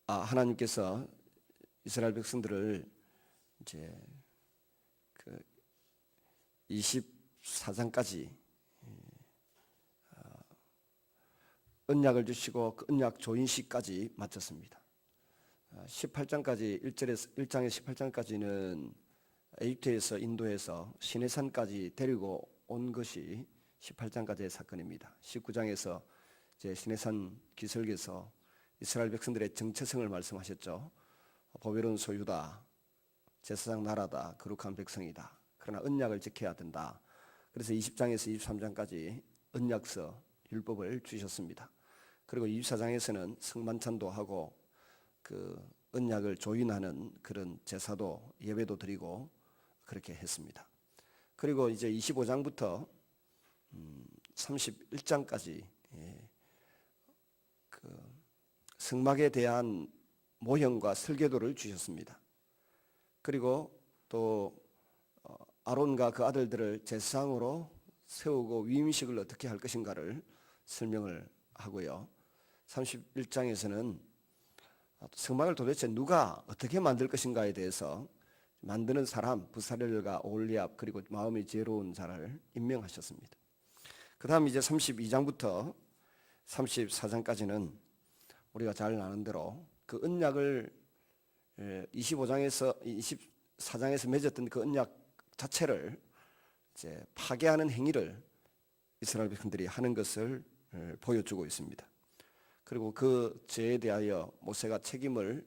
하나님께서 이스라엘 백성들을 이제 그 24장까지 언약을 주시고 그 언약 조인식까지 마쳤습니다. 18장까지 1장에 18장까지는 에집트에서 인도에서 시내산까지 데리고 온 것이 18장까지의 사건입니다. 19장에서 이제 시내산 기슭에서 이스라엘 백성들의 정체성을 말씀하셨죠. 보배로운 소유다, 제사장 나라다, 거룩한 백성이다. 그러나 언약을 지켜야 된다. 그래서 20장에서 23장까지 언약서 율법을 주셨습니다. 그리고 24장에서는 성만찬도 하고 그 언약을 조인하는 그런 제사도 예배도 드리고 그렇게 했습니다. 그리고 이제 25장부터 31장까지 그 성막에 대한 모형과 설계도를 주셨습니다. 그리고 또 아론과 그 아들들을 제사장으로 세우고 위임식을 어떻게 할 것인가를 설명을 하고요. 31장에서는 성막을 도대체 누가 어떻게 만들 것인가에 대해서 만드는 사람 부사렐과 오홀리압 그리고 마음이 지혜로운 자를 임명하셨습니다. 그 다음 이제 32장부터 34장까지는 우리가 잘 아는 대로 그 언약을 24장에서 맺었던 그 언약 자체를 이제 파괴하는 행위를 이스라엘 백성들이 하는 것을 보여주고 있습니다. 그리고 그 죄에 대하여 모세가 책임을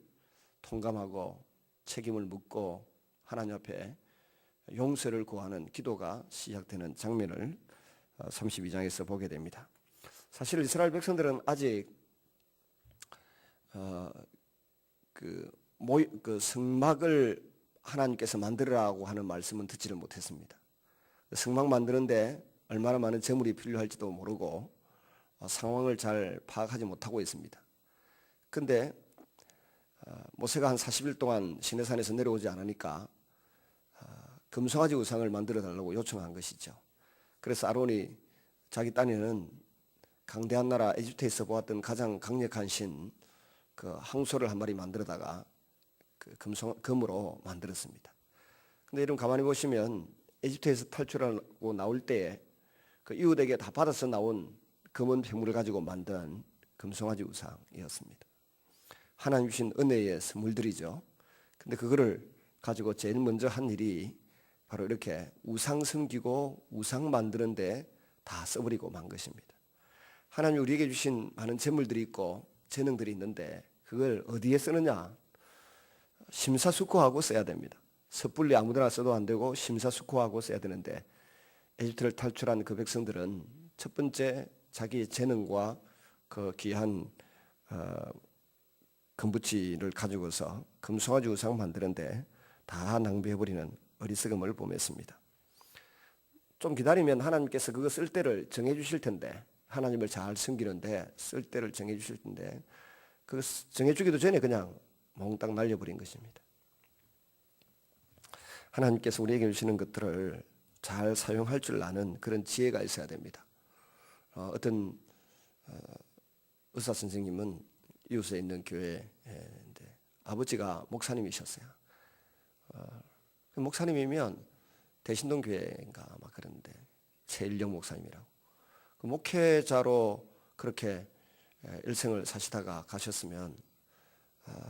통감하고 책임을 묻고 하나님 앞에 용서를 구하는 기도가 시작되는 장면을 32장에서 보게 됩니다. 사실 이스라엘 백성들은 아직 그 성막을 하나님께서 만들으라고 하는 말씀은 듣지를 못했습니다. 성막 만드는데 얼마나 많은 재물이 필요할지도 모르고 상황을 잘 파악하지 못하고 있습니다. 그런데 모세가 한 40일 동안 시내산에서 내려오지 않으니까 금송아지 우상을 만들어 달라고 요청한 것이죠. 그래서 아론이 자기 딴에는 강대한 나라 에집트에서 보았던 가장 강력한 신 그 항소를 한 마리 만들어다가 그 금으로 만들었습니다. 근데 여러분 가만히 보시면 에집트에서 탈출하고 나올 때에 그 이웃에게 다 받아서 나온 금은 폐물을 가지고 만든 금송아지 우상이었습니다. 하나님 주신 은혜의 선물들이죠. 근데 그거를 가지고 제일 먼저 한 일이 바로 이렇게 우상 섬기고 우상 만드는데 다 써버리고 만 것입니다. 하나님 우리에게 주신 많은 재물들이 있고 재능들이 있는데 그걸 어디에 쓰느냐? 심사숙고하고 써야 됩니다. 섣불리 아무데나 써도 안 되고 심사숙고하고 써야 되는데 에집트를 탈출한 그 백성들은 첫 번째 자기의 재능과 그 귀한 금붙이를 가지고서 금송아지 우상 만드는데 다 낭비해버리는 어리석음을 범했습니다. 좀 기다리면 하나님께서 그거 쓸 때를 정해주실 텐데 하나님을 잘 섬기는데 쓸 때를 정해주실 텐데 그 정해주기도 전에 그냥 몽땅 날려버린 것입니다. 하나님께서 우리에게 주시는 것들을 잘 사용할 줄 아는 그런 지혜가 있어야 됩니다. 어떤 의사 선생님은 이웃에 있는 교회인데 아버지가 목사님이셨어요. 목사님이면 대신동 교회인가 막 그런데 최일령 목사님이라고 그 목회자로 그렇게 일생을 사시다가 가셨으면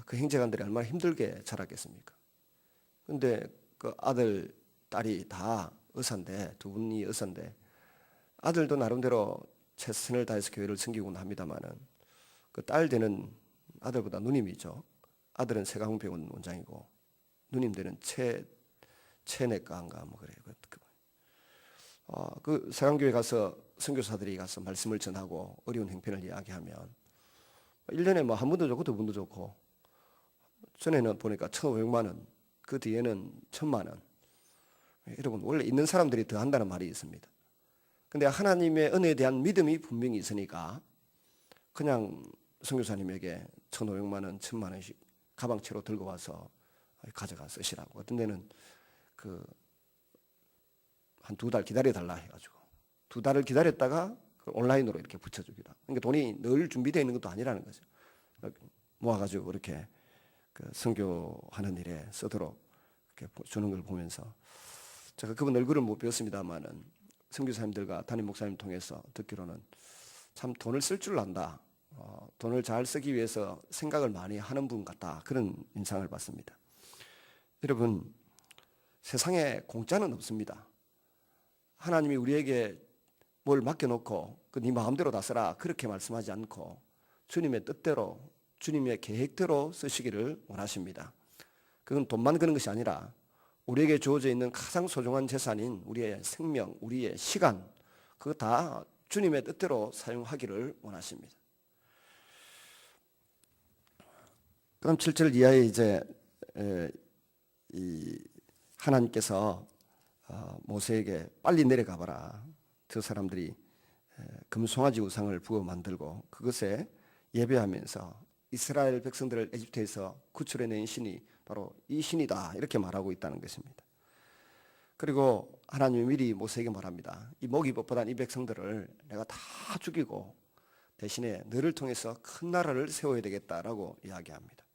그 형제간들이 얼마나 힘들게 자랐겠습니까? 그런데 그 아들 딸이 다 의사인데 두 분이 의사인데 아들도 나름대로 최선을 다해서 교회를 섬기곤 합니다만은 그 딸 되는 아들보다 누님이죠. 아들은 세강병원 원장이고 누님 되는 체내과인가 뭐 그래요. 그 세강교회 가서 선교사들이 가서 말씀을 전하고 어려운 형편을 이야기하면 1년에 뭐 한 번도 좋고 두 번도 좋고 전에는 보니까 1,500만 원, 그 뒤에는 1,000만 원. 여러분 원래 있는 사람들이 더 한다는 말이 있습니다. 근데 하나님의 은혜에 대한 믿음이 분명히 있으니까 그냥 선교사님에게 1,500만 원, 1,000만 원씩 가방채로 들고 와서 가져가 쓰시라고. 어떤 데는 한 2달 기다려달라 해가지고 2달을 기다렸다가 온라인으로 이렇게 붙여주기도 하고. 그러니까 돈이 늘 준비되어 있는 것도 아니라는 거죠. 모아가지고 그렇게 그 선교하는 일에 쓰도록 이렇게 주는 걸 보면서 제가 그분 얼굴을 못 배웠습니다만은 선교사님들과 담임 목사님 통해서 듣기로는 참 돈을 쓸 줄 안다. 돈을 잘 쓰기 위해서 생각을 많이 하는 분 같다. 그런 인상을 받습니다. 여러분, 세상에 공짜는 없습니다. 하나님이 우리에게 뭘 맡겨놓고 네 마음대로 다 써라 그렇게 말씀하지 않고 주님의 뜻대로 주님의 계획대로 쓰시기를 원하십니다. 그건 돈만 그런 것이 아니라 우리에게 주어져 있는 가장 소중한 재산인 우리의 생명, 우리의 시간 그거 다 주님의 뜻대로 사용하기를 원하십니다. 그럼 7절 이하에 이제 이 하나님께서 모세에게 빨리 내려가 봐라. 저 사람들이 금송아지 우상을 부어 만들고 그것에 예배하면서 이스라엘 백성들을 에집트에서 구출해낸 신이 바로 이 신이다 이렇게 말하고 있다는 것입니다. 그리고 하나님이 미리 모세에게 말합니다. 이 모기법보다 이 백성들을 내가 다 죽이고 대신에 너를 통해서 큰 나라를 세워야 되겠다라고 이야기합니다.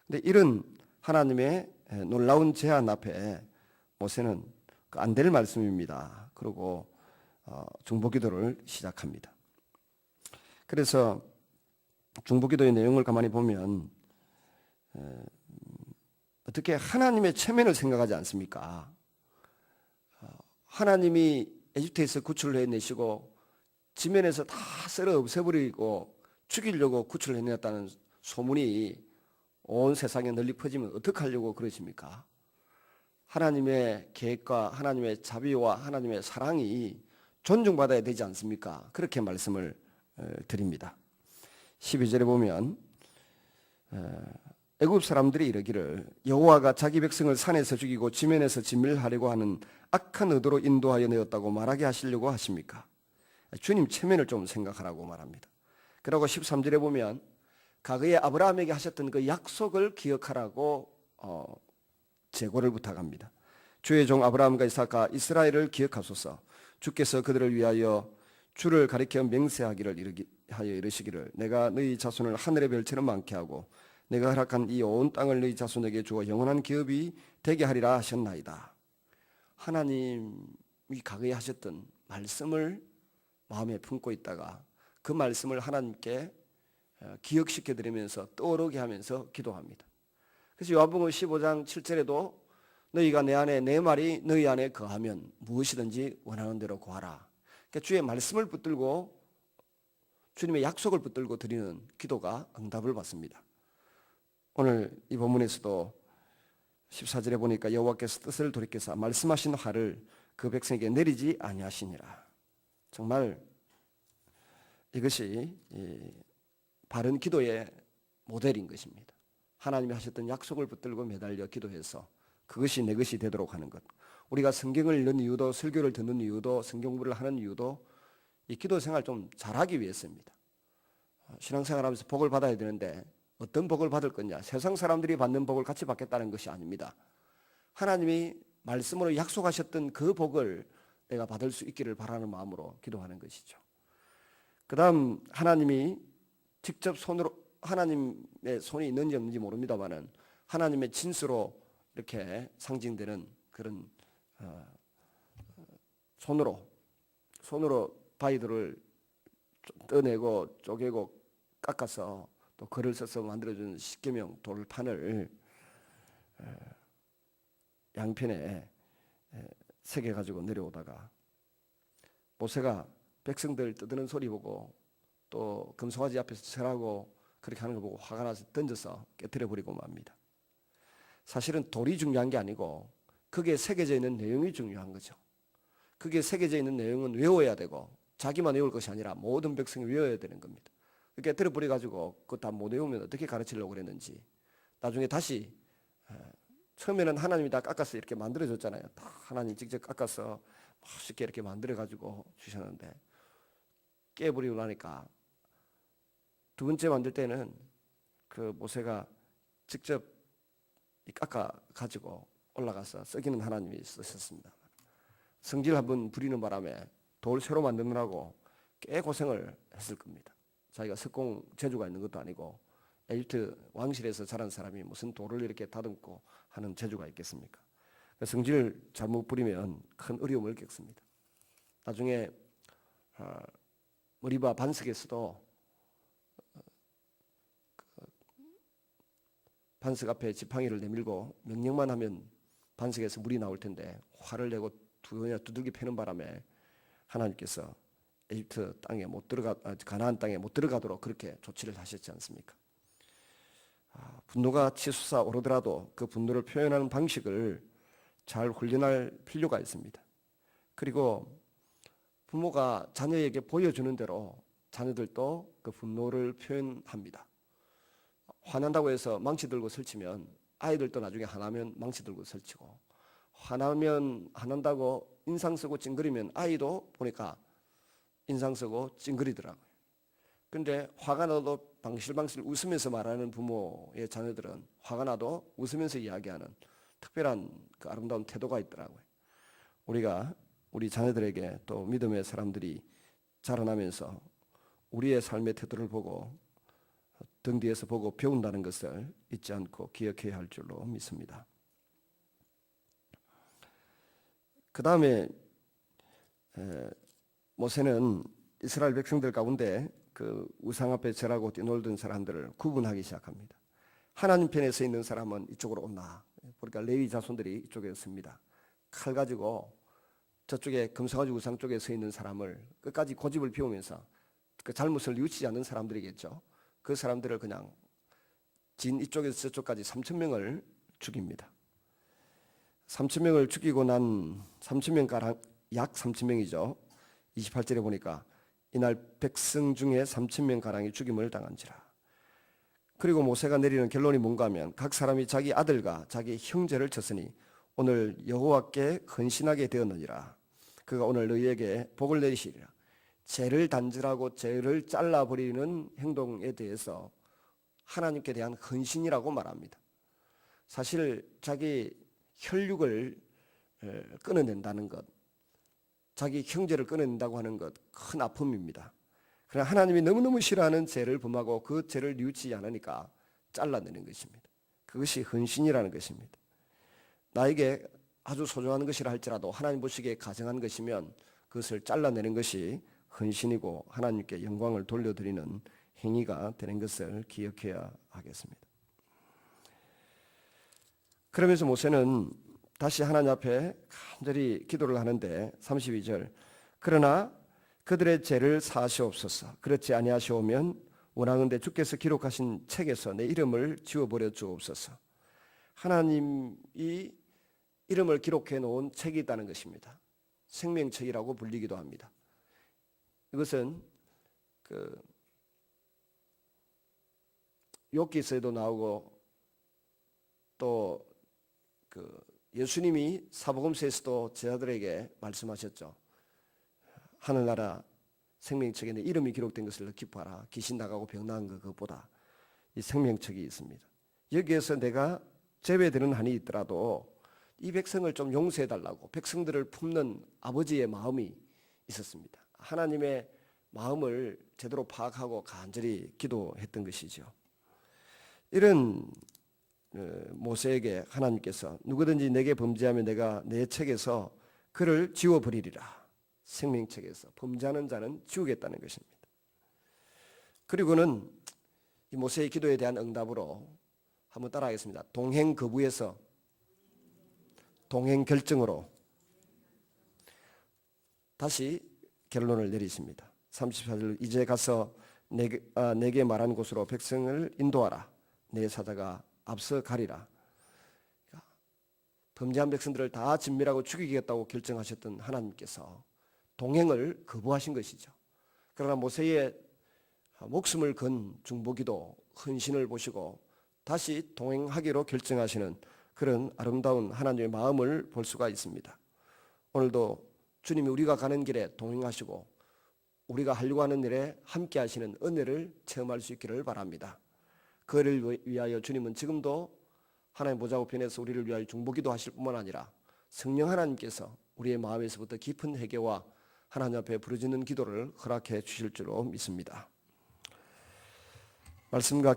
근데 이런 하나님의 놀라운 제안 앞에 모세는 안 될 말씀입니다. 그리고 중보기도를 시작합니다. 그래서 중보기도의 내용을 가만히 보면 어떻게 하나님의 체면을 생각하지 않습니까? 하나님이 에집트에서 구출을 해내시고 지면에서 다 썰어 없애버리고 죽이려고 구출을 해냈다는 소문이 온 세상에 널리 퍼지면 어떡하려고 그러십니까? 하나님의 계획과 하나님의 자비와 하나님의 사랑이 존중받아야 되지 않습니까? 그렇게 말씀을 드립니다. 12절에 보면 애굽 사람들이 이르기를 여호와가 자기 백성을 산에서 죽이고 지면에서 진멸하려고 하는 악한 의도로 인도하여 내었다고 말하게 하시려고 하십니까? 주님 체면을 좀 생각하라고 말합니다. 그리고 13절에 보면 과거에 아브라함에게 하셨던 그 약속을 기억하라고 제고를 부탁합니다. 주의 종 아브라함과 이삭과 이스라엘을 기억하소서. 주께서 그들을 위하여 주를 가리켜 맹세하기를 이르시기를 내가 너희 자손을 하늘의 별처럼 많게 하고 내가 허락한 이 온 땅을 너희 자손에게 주어 영원한 기업이 되게 하리라 하셨나이다. 하나님이 과거에 하셨던 말씀을 마음에 품고 있다가 그 말씀을 하나님께 기억시켜 드리면서 떠오르게 하면서 기도합니다. 그래서 요한복음 15장 7절에도 너희가 내 안에 내 말이 너희 안에 거하면 무엇이든지 원하는 대로 구하라. 그러니까 주의 말씀을 붙들고 주님의 약속을 붙들고 드리는 기도가 응답을 받습니다. 오늘 이 본문에서도 14절에 보니까 여호와께서 뜻을 돌이켜서 말씀하신 화를 그 백성에게 내리지 아니하시니라. 정말 이것이 바른 기도의 모델인 것입니다. 하나님이 하셨던 약속을 붙들고 매달려 기도해서 그것이 내 것이 되도록 하는 것. 우리가 성경을 읽는 이유도 설교를 듣는 이유도 성경공부를 하는 이유도 이 기도 생활 좀 잘하기 위해서입니다. 신앙생활하면서 복을 받아야 되는데 어떤 복을 받을 거냐? 세상 사람들이 받는 복을 같이 받겠다는 것이 아닙니다. 하나님이 말씀으로 약속하셨던 그 복을 내가 받을 수 있기를 바라는 마음으로 기도하는 것이죠. 그 다음 하나님이 직접 손으로 하나님의 손이 있는지 없는지 모릅니다만은 하나님의 진수로 이렇게 상징되는 그런 손으로 바위들을 떠내고 쪼개고 깎아서 또 글을 써서 만들어준 십계명 돌판을 양편에 새겨가지고 내려오다가 모세가 백성들 떠드는 소리 보고 또 금송아지 앞에서 절하고 그렇게 하는 걸 보고 화가 나서 던져서 깨뜨려 버리고 맙니다. 사실은 돌이 중요한 게 아니고 그게 새겨져 있는 내용이 중요한 거죠. 그게 새겨져 있는 내용은 외워야 되고 자기만 외울 것이 아니라 모든 백성이 외워야 되는 겁니다. 깨뜨려 버려가지고 그거 다 못 외우면 어떻게 가르치려고 그랬는지 나중에 다시 처음에는 하나님이 다 깎아서 이렇게 만들어줬잖아요. 다 하나님 직접 깎아서 멋있게 이렇게 만들어가지고 주셨는데 깨버리고 나니까 두 번째 만들 때는 그 모세가 직접 깎아가지고 올라가서 썩이는 하나님이 쓰셨습니다. 성질 한번 부리는 바람에 돌 새로 만드느라고 꽤 고생을 했을 겁니다. 자기가 석공 재주가 있는 것도 아니고 에집트 왕실에서 자란 사람이 무슨 돌을 이렇게 다듬고 하는 재주가 있겠습니까? 성질을 잘못 부리면 큰 어려움을 겪습니다. 나중에 머리바 반석에서도 반석 앞에 지팡이를 내밀고 명령만 하면 반석에서 물이 나올 텐데 화를 내고 두들기 패는 바람에 하나님께서 에집트 땅에 가나안 땅에 못 들어가도록 그렇게 조치를 하셨지 않습니까? 분노가 치솟아 오르더라도 그 분노를 표현하는 방식을 잘 훈련할 필요가 있습니다. 그리고 부모가 자녀에게 보여주는 대로 자녀들도 그 분노를 표현합니다. 화난다고 해서 망치 들고 설치면 아이들도 나중에 화나면 망치 들고 설치고, 화난다고 인상 쓰고 찡그리면 아이도 보니까 인상 쓰고 찡그리더라고요. 그런데 화가 나도 방실방실 웃으면서 말하는 부모의 자녀들은 화가 나도 웃으면서 이야기하는 특별한 그 아름다운 태도가 있더라고요. 우리가 우리 자녀들에게 또 믿음의 사람들이 자라나면서 우리의 삶의 태도를 보고 등 뒤에서 보고 배운다는 것을 잊지 않고 기억해야 할 줄로 믿습니다. 그 다음에 모세는 이스라엘 백성들 가운데 그 우상 앞에 절하고 뛰놀던 사람들을 구분하기 시작합니다. 하나님 편에 서 있는 사람은 이쪽으로 온나. 그러니까 레위 자손들이 이쪽에 섭니다. 칼 가지고 저쪽에 금송아지 우상 쪽에 서 있는 사람을 끝까지 고집을 피우면서 그 잘못을 뉘우치지 않는 사람들이겠죠. 그 사람들을 그냥 진 이쪽에서 저쪽까지 3,000명을 죽입니다. 3,000명을 죽이고 난 3,000명가량, 약 3,000명이죠. 28절에 보니까 이날 백성 중에 3,000명가량이 죽임을 당한지라. 그리고 모세가 내리는 결론이 뭔가 하면 각 사람이 자기 아들과 자기 형제를 쳤으니 오늘 여호와께 헌신하게 되었느니라. 그가 오늘 너희에게 복을 내리시리라. 죄를 단절하고 죄를 잘라버리는 행동에 대해서 하나님께 대한 헌신이라고 말합니다. 사실 자기 혈육을 끊어낸다는 것, 자기 형제를 끊어낸다고 하는 것 큰 아픔입니다. 그러나 하나님이 너무너무 싫어하는 죄를 범하고 그 죄를 뉘우치지 않으니까 잘라내는 것입니다. 그것이 헌신이라는 것입니다. 나에게 아주 소중한 것이라 할지라도 하나님 보시기에 가증한 것이면 그것을 잘라내는 것이 헌신이고 하나님께 영광을 돌려드리는 행위가 되는 것을 기억해야 하겠습니다. 그러면서 모세는 다시 하나님 앞에 간절히 기도를 하는데 32절 그러나 그들의 죄를 사하시옵소서. 그렇지 아니하시오면 원하건대 주께서 기록하신 책에서 내 이름을 지워버려 주옵소서. 하나님이 이름을 기록해 놓은 책이 있다는 것입니다. 생명책이라고 불리기도 합니다. 이것은 그 욥기서에도 나오고 또 그 예수님이 사복음서에서도 제자들에게 말씀하셨죠. 하늘나라 생명책에 내 이름이 기록된 것을 기뻐하라. 귀신 나가고 병 나은 그것보다 이 생명책이 있습니다. 여기에서 내가 제외되는 한이 있더라도 이 백성을 좀 용서해달라고 백성들을 품는 아버지의 마음이 있었습니다. 하나님의 마음을 제대로 파악하고 간절히 기도했던 것이죠. 이런 모세에게 하나님께서 누구든지 내게 범죄하면 내가 내 책에서 그를 지워버리리라. 생명책에서 범죄하는 자는 지우겠다는 것입니다. 그리고는 이 모세의 기도에 대한 응답으로 한번 따라하겠습니다. 동행 거부에서 동행 결정으로 다시 결론을 내리십니다. 34절 이제 가서 내게 말한 곳으로 백성을 인도하라. 내 사자가 앞서 가리라. 범죄한 백성들을 다 진멸하고 죽이겠다고 결정하셨던 하나님께서 동행을 거부하신 것이죠. 그러나 모세의 목숨을 건 중보기도 헌신을 보시고 다시 동행하기로 결정하시는 그런 아름다운 하나님의 마음을 볼 수가 있습니다. 오늘도 주님이 우리가 가는 길에 동행하시고 우리가 하려고 하는 일에 함께 하시는 은혜를 체험할 수 있기를 바랍니다. 그를 위하여 주님은 지금도 하나님 보좌우편에서 우리를 위하여 중보기도 하실 뿐만 아니라 성령 하나님께서 우리의 마음에서부터 깊은 회개와 하나님 앞에 부르짖는 기도를 허락해 주실 줄로 믿습니다. 말씀과